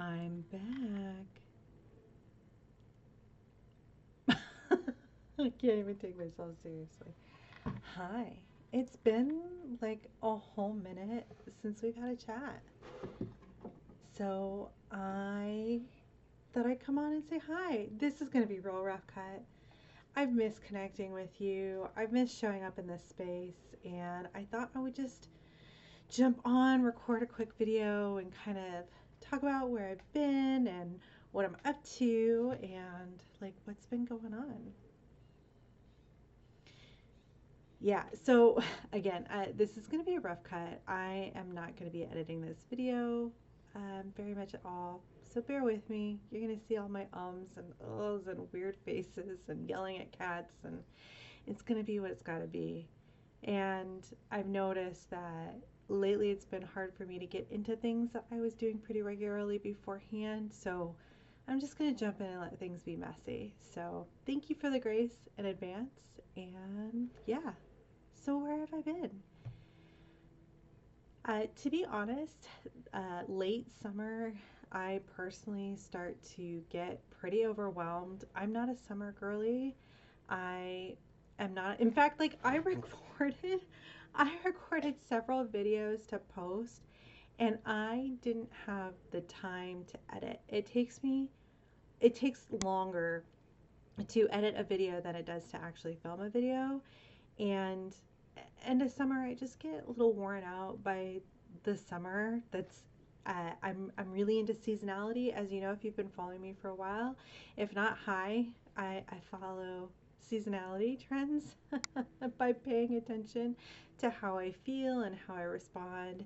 I'm back. I can't even take myself seriously. Hi. It's been like a whole minute since we've had a chat. So I thought I'd come on and say hi. This is going to be real rough cut. I've missed connecting with you. I've missed showing up in this space. And I thought I would just jump on, record a quick video, and kind of talk about where I've been and what I'm up to and like what's been going on. Yeah, so again, this is going to be a rough cut. I am not going to be editing this video very much at all. So bear with me. You're going to see all my ums and uhs and weird faces and yelling at cats, and it's going to be what it's got to be. And I've noticed that lately it's been hard for me to get into things that I was doing pretty regularly beforehand. So I'm just going to jump in and let things be messy. So thank you for the grace in advance. And yeah, so where have I been? To be honest, late summer, I personally start to get pretty overwhelmed. I'm not a summer girly. I am not. In fact, like I recorded several videos to post, and I didn't have the time to edit. It takes longer to edit a video than it does to actually film a video. And end of summer, I just get a little worn out by the summer. I'm really into seasonality, as you know, if you've been following me for a while. If not, hi, I follow seasonality trends by paying attention to how I feel and how I respond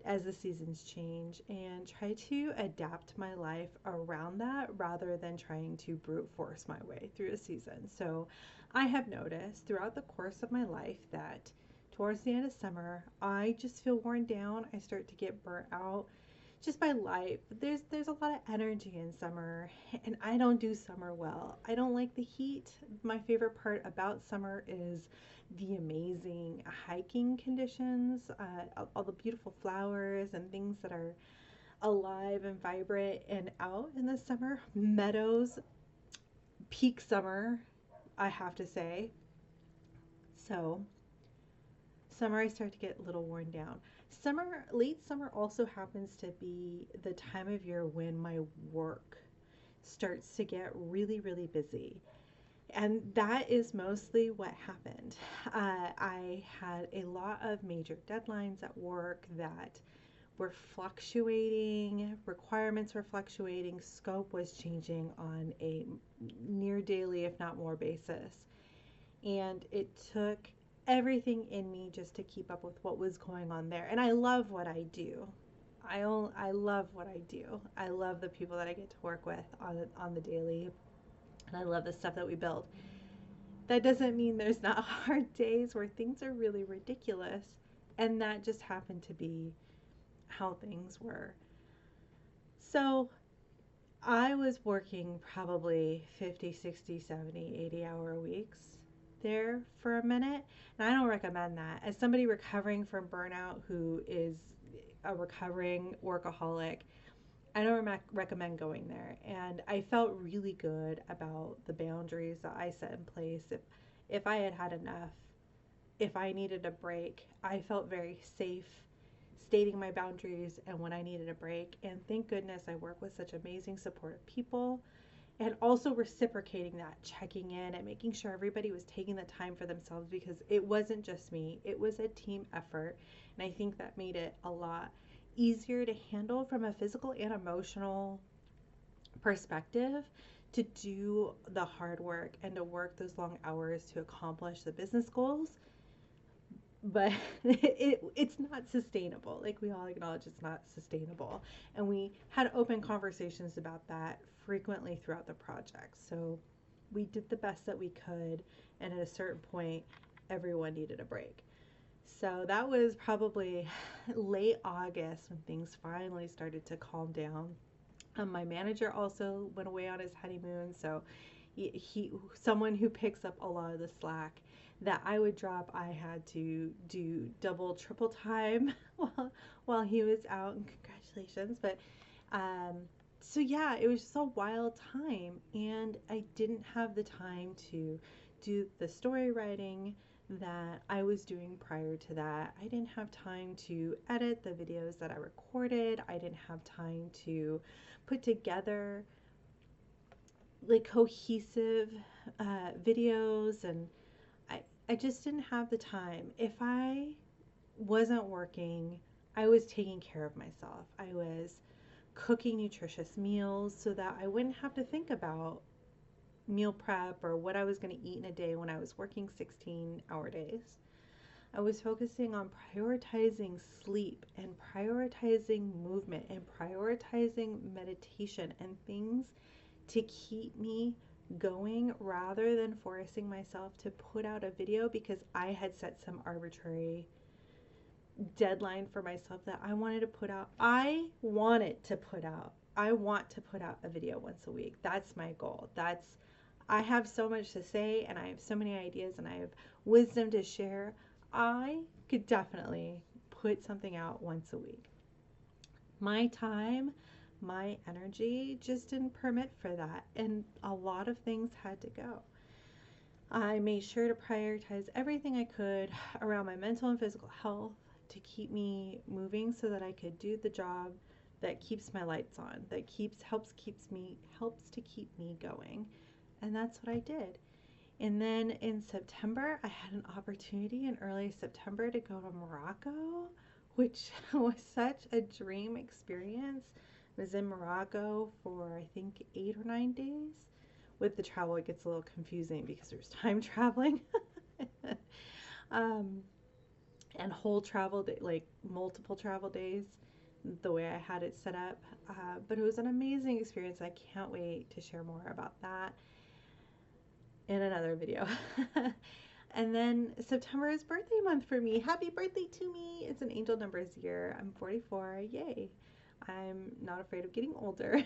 as the seasons change, and try to adapt my life around that rather than trying to brute force my way through a season. So I have noticed throughout the course of my life that towards the end of summer, I just feel worn down. I start to get burnt out just by life. There's a lot of energy in summer, and I don't do summer well. I don't like the heat. My favorite part about summer is the amazing hiking conditions, all the beautiful flowers and things that are alive and vibrant and out in the summer. Meadows, peak summer, I have to say. So summer, I start to get a little worn down. Late summer also happens to be the time of year when my work starts to get really, really busy. And that is mostly what happened. I had a lot of major deadlines at work that were fluctuating, requirements were fluctuating, scope was changing on a near daily, if not more, basis. And it took everything in me just to keep up with what was going on there. And I love what I do. I love what I do. I love the people that I get to work with on the daily, and I love the stuff that we build. That doesn't mean there's not hard days where things are really ridiculous, and that just happened to be how things were. So I was working probably 50, 60, 70, 80 hour weeks there for a minute. And I don't recommend that. As somebody recovering from burnout who is a recovering workaholic, I don't recommend going there. And I felt really good about the boundaries that I set in place. If I had had enough, if I needed a break, I felt very safe stating my boundaries and when I needed a break. And thank goodness I work with such amazing, supportive people. And also reciprocating that, checking in and making sure everybody was taking the time for themselves, because it wasn't just me, it was a team effort. And I think that made it a lot easier to handle from a physical and emotional perspective, to do the hard work and to work those long hours to accomplish the business goals. But it's not sustainable. Like, we all acknowledge it's not sustainable. And we had open conversations about that frequently throughout the project. So we did the best that we could. And at a certain point, everyone needed a break. So that was probably late August when things finally started to calm down. My manager also went away on his honeymoon, so he someone who picks up a lot of the slack that I would drop, I had to do double, triple time while he was out. And congratulations! But Um, so yeah, it was just a wild time, and I didn't have the time to do the story writing that I was doing prior to that. I didn't have time to edit the videos that I recorded. I didn't have time to put together like cohesive videos, and I I just didn't have the time. If I wasn't working, I was taking care of myself. I was cooking nutritious meals so that I wouldn't have to think about meal prep or what I was going to eat in a day when I was working 16-hour days. I was focusing on prioritizing sleep and prioritizing movement and prioritizing meditation and things to keep me going rather than forcing myself to put out a video because I had set some arbitrary deadline for myself that I wanted to put out. I want to put out a video once a week. That's my goal. I have so much to say and I have so many ideas and I have wisdom to share. I could definitely put something out once a week. My time, my energy just didn't permit for that, and a lot of things had to go. I made sure to prioritize everything I could around my mental and physical health to keep me moving so that I could do the job that keeps my lights on, that helps to keep me going. And that's what I did. And then in September, I had an opportunity in early September to go to Morocco, which was such a dream experience. I was in Morocco for I think 8 or 9 days. With the travel, it gets a little confusing because there's time traveling. um, and whole travel day, like multiple travel days, the way I had it set up. But it was an amazing experience. I can't wait to share more about that in another video. And then September is birthday month for me. Happy birthday to me. It's an angel numbers year. I'm 44. Yay. I'm not afraid of getting older,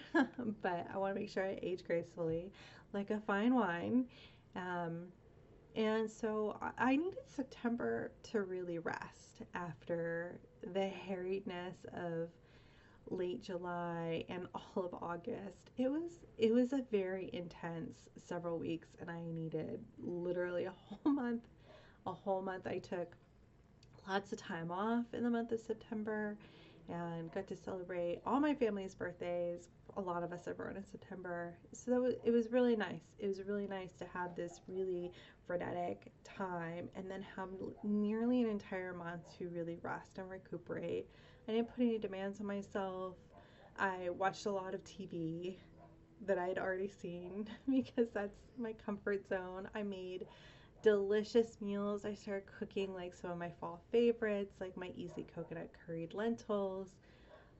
but I want to make sure I age gracefully like a fine wine. Um, and so I needed September to really rest after the harriedness of late July and all of August. It was a very intense several weeks and I needed literally a whole month. A whole month. I took lots of time off in the month of September and got to celebrate all my family's birthdays. A lot of us are born in September. So it was really nice. It was really nice to have this really frenetic time and then have nearly an entire month to really rest and recuperate. I didn't put any demands on myself. I watched a lot of TV that I had already seen because that's my comfort zone. I made delicious meals. I started cooking like some of my fall favorites, like my easy coconut curried lentils,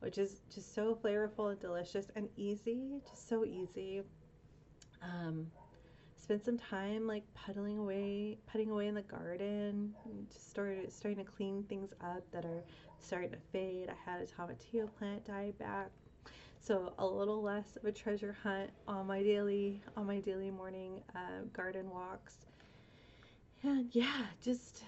which is just so flavorful and delicious and easy, just so easy. Um, Spent some time like putting away in the garden, just starting to clean things up that are starting to fade. I had a tomatillo plant die back. So a little less of a treasure hunt on my daily morning garden walks. And yeah, just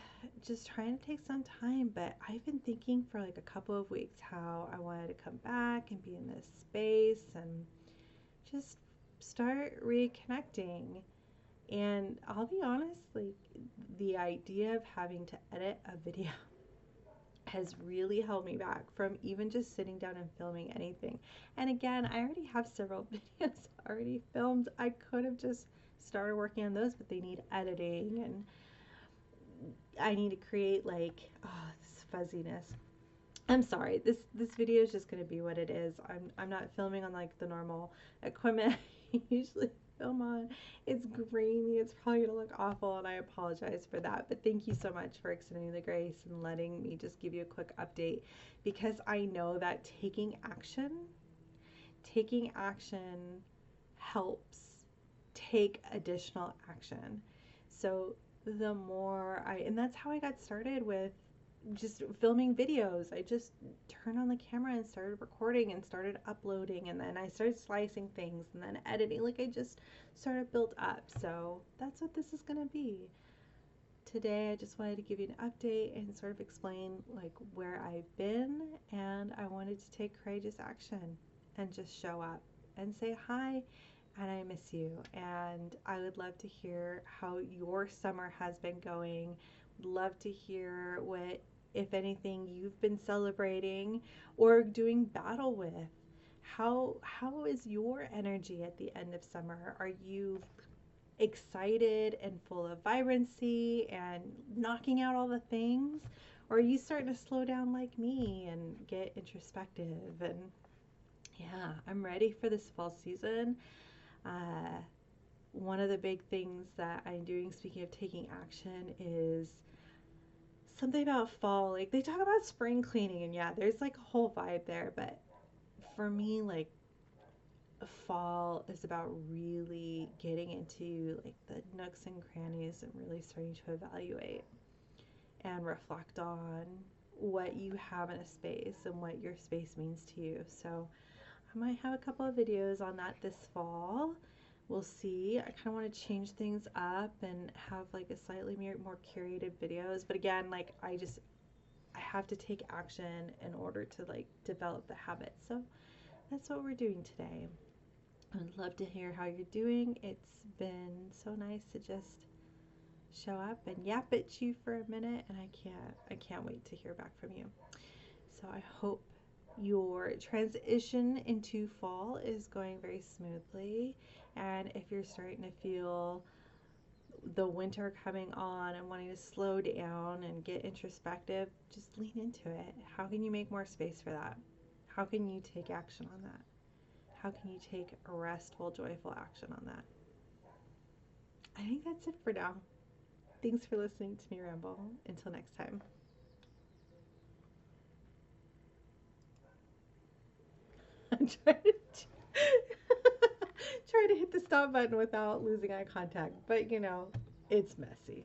trying to take some time, but I've been thinking for like a couple of weeks how I wanted to come back and be in this space and just start reconnecting. And I'll be honest, like the idea of having to edit a video has really held me back from even just sitting down and filming anything. And again, I already have several videos already filmed. I could have just started working on those, but they need editing and I need to create like, oh, this fuzziness. I'm sorry. This video is just gonna be what it is. I'm not filming on like the normal equipment I usually film on. It's grainy. It's probably gonna look awful, and I apologize for that. But thank you so much for extending the grace and letting me just give you a quick update because I know that taking action helps take additional action. So the more and that's how I got started with just filming videos. I just turned on the camera and started recording and started uploading, and then I started slicing things and then editing. Like I just sort of built up. So that's what this is going to be. Today I just wanted to give you an update and sort of explain like where I've been, and I wanted to take courageous action. and just show up and say hi and I miss you. And I would love to hear how your summer has been going. Would love to hear what, if anything, you've been celebrating or doing battle with. How is your energy at the end of summer? Are you excited and full of vibrancy and knocking out all the things? Or are you starting to slow down like me and get introspective? And yeah, I'm ready for this fall season. Uh, One of the big things that I'm doing, speaking of taking action, is something about fall. Like they talk about spring cleaning, and yeah, there's like a whole vibe there. But for me, like fall is about really getting into like the nooks and crannies and really starting to evaluate and reflect on what you have in a space and what your space means to you. So I might have a couple of videos on that this fall. We'll see. I kind of want to change things up and have like a slightly more curated videos. But again, like I have to take action in order to like develop the habit. So that's what we're doing today. I'd love to hear how you're doing. It's been so nice to just show up and yap at you for a minute, and I can't wait to hear back from you. So I hope your transition into fall is going very smoothly, and if you're starting to feel the winter coming on and wanting to slow down and get introspective, just lean into it. How can you make more space for that? How can you take action on that? How can you take a restful, joyful action on that? I think that's it for now. Thanks for listening to me ramble. Until next time. I'm trying to trying to hit the stop button without losing eye contact, but it's messy.